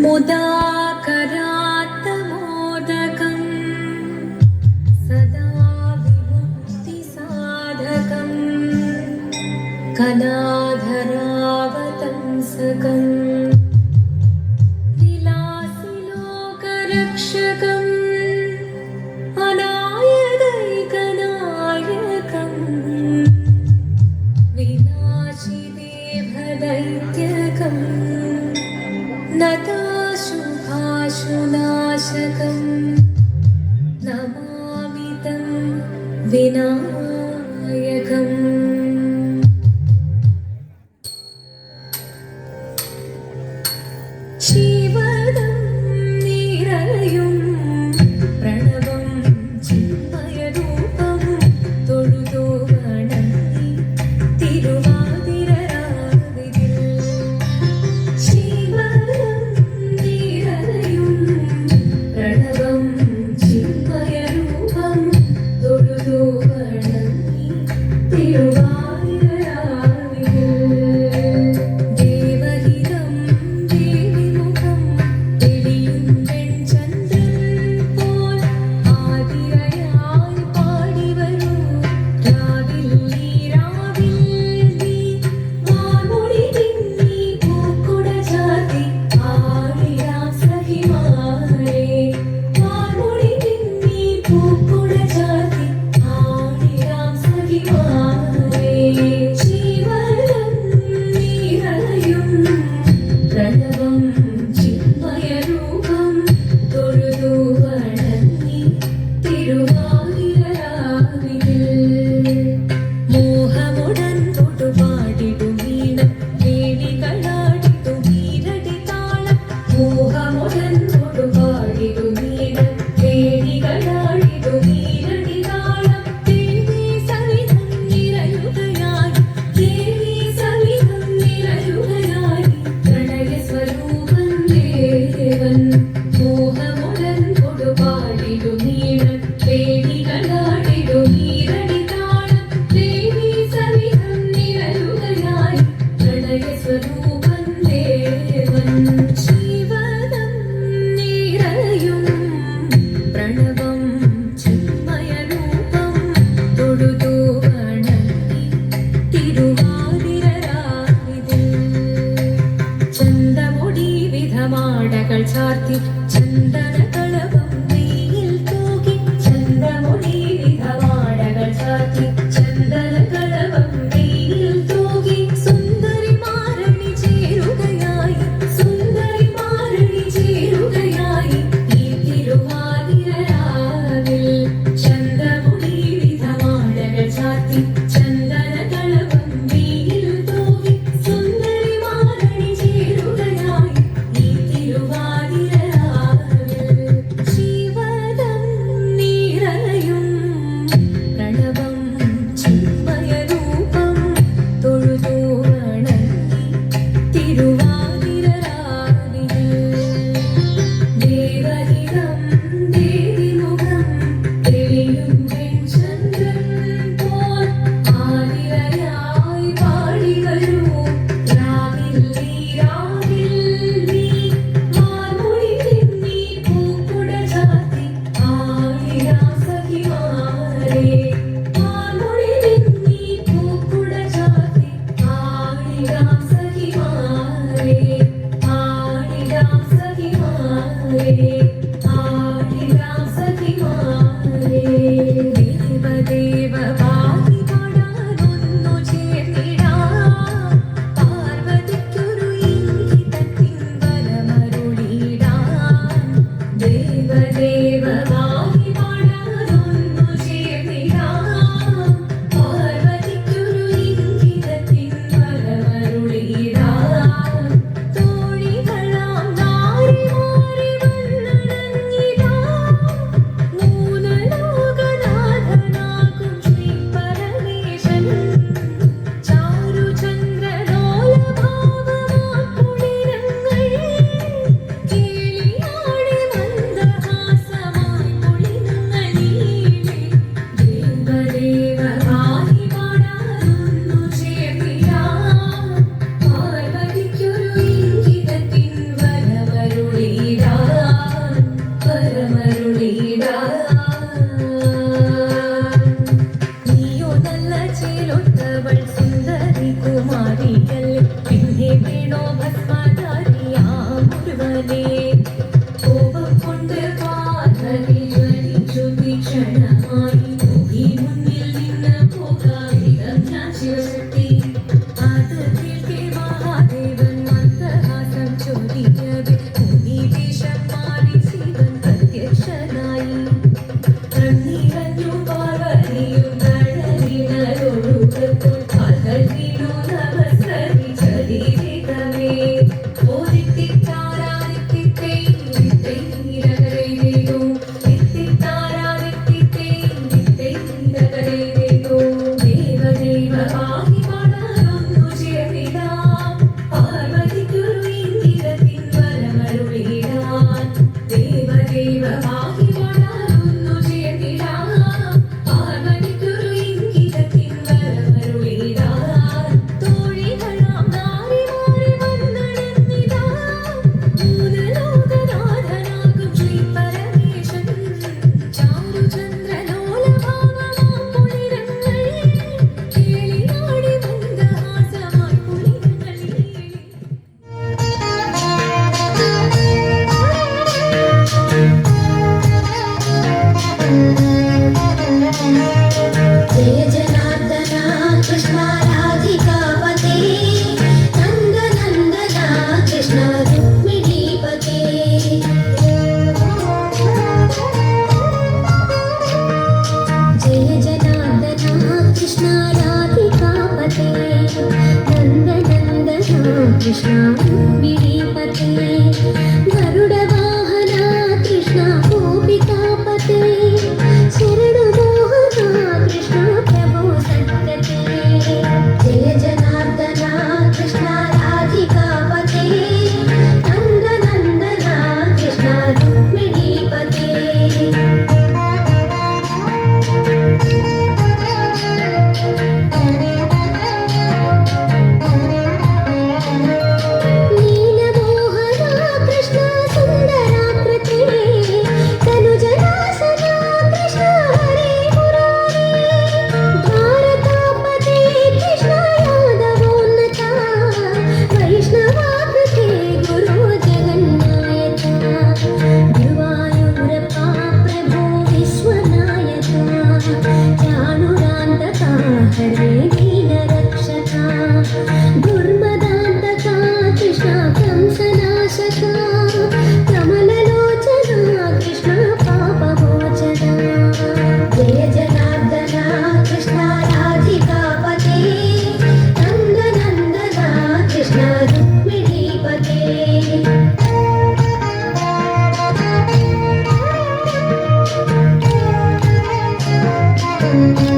मुदाकरात्तमोदकं सदा विमुक्तिसाधकं कलाधरावतंसकं विलासिलोकरक्षकम् अनायदैकनायकं विनाशिदेभदैत्यकं नताशुभाशुनाशकं नमामि तं विनायकम्। शिवदं निरयुं प्रणवं चिन्मयरूपं തൊഴുതു വണങ്ങി തിരുവാതിരരാവിതിൽ ശിവദം നിരയും പ്രണവം ചിന്മയരൂപം തൊഴുതു വണങ്ങി തിരുവാതിരരാവിതിൽ ദേവഹിതം ദേവിമുഖം തെളിയും വെൺചന്ദ്രൻ പോൽ ആതിരയായി പാടിവരൂ രാവിൽ നീ വാൻമൊഴി തിങ്ങി പൂക്കുട ചാർത്തി ആടിടാം സഖിമാരേ വാൻമൊഴി തിങ്ങി പൂക്കുട ചാർത്തി ആടിടാം സഖിമാരേ ശിവദം നിറയും പ്രണവം ചിന്മയരൂപം തൊഴുതു വണങ്ങി തിരുവാതിരരാവിതിൽ മോഹമുടൻ തൊടുപാടിടും വീണം വേണികളാടിടും വീരടി താളം മോഹമുടൻ തൊടുപാടിടും വീണം വേണികളാടിടും വീരടി താളം ദേവി സവിധം നിറയുകയായി ദേവി സവിധം നിറയുകയായി പ്രണയസ്വരൂപൻ ദേവൻ മോഹമുടൻ തൊടുപാടിടും വീണം വേണികളാടിടും വീരടി താളം ദേവി സവിധം നിറയുകയായി പ്രണയസ്വരൂപൻ ദേവൻ ശിവദം നിറയും പ്രണവം ചിന്മയരൂപം തൊഴുതു വണങ്ങി തിരുവാതിരരാവിതിൽ ചന്തമൊടി വിധമാടകൾ ചാർത്തി ചന്ദനകളഭം നെയ്യിൽ തൂകി ചന്തമൊടി വിധമാടകൾ ചാർത്തി ചന്ദനകളഭം നെയ്യിൽ തൂകി സുന്ദരിമാരണി ചേരുകയായി സുന്ദരിമാരണി ചേരുകയായി ഈ തിരുവാതിരരാവിൽ ചന്തമൊടി വിധമാടകൾ ചാർത്തി ചന്ദനകളഭം നെയ്യിൽ തൂകി സുന്ദരിമാരണി ചേരുകയായി ഈ തിരുവാതിരരാവിൽ ശിവദം നിറയും പ്രണവം പോലെ കോപം കൊണ്ട് പാതയിൽ ജ്വലിച്ചു തീക്ഷണമായി ഈ മുന്നിൽ നിന്ന് പോകാവിധം ഞാൻ ശിവശക്തി അത് കേൾക്കെ മഹാദേവൻ മന്ദഹാസം ചോദിക്കവേ മുനിവേഷം മാറി ശിവൻ പ്രത്യക്ഷനായി കണ്ണീരഞ്ഞു പാർവതിയും കടലിനൊഴുകപ്പോൾ കാൽകൾ വീണു നമസ്കരിച്ചതി വേഗമേ ഓദിത്തിത്താരാദിത്തിത്തേ നിത്തേ നിരകരേതോ നിത്തിത്താരാദിത്തിത്തേ നിത്തേ നിരകരേതോ ദേവദേവ പാഹി പാടാനൊന്നു ചേർന്നിടാം പാർവതിക്കൊരു ഇംഗിതത്തിൻ വരമരുളിടാൻ ദേവദേവ പാഹി പാടാനൊന്നു ചേർന്നിടാം പാർവതിക്കൊരു ഇംഗിതത്തിൻ വരമരുളിടാൻ തോഴികളാം നാരിമാരെ വന്നണഞ്ഞിതാ മൂന്ന് ലോകനാഥനാകും ശ്രീ പരമേശൻ ചാരുചന്ദ്രലോലഭാവമാം പുളിരങ്ങൾ കേളിയാടി മന്ദഹാസമായി പുളിരങ്ങൾ जय जनार्दना कृष्ण राधिकापते नन्दनन्दना कृष्ण रुक्मिणीपते जय जनार्दना कृष्ण राधिकापते नन्दनन्दना कृष्ण रुक्मिणीपते गरुडवाहना कृष्ण गोपिकापते शरणमोहना कृष्ण प्रभो सद्गते जय जनार्दना कृष्ण राधिकापते नन्दनन्दना कृष्ण रुक्मिणीपते नीलमोहना कृष्ण सुन्दराकृते तनुजनासना कृष्ण हरे मुरारे भारतापते कृष्ण यादवोन्नता वैष्णवाकृते गुरो जगन्नायका गुरुवायूरप्पा प्रभो विश्वनायका चाणुरान्तका हरे दीनरक्षका दुर्मदान्तका कृष्ण कंसनाशका कमललोचना कृष्ण पापमोचना जय जनार्दना कृष्ण राधिकापते नन्दनन्दना कृष्ण रुक्मिणीपते Thank you.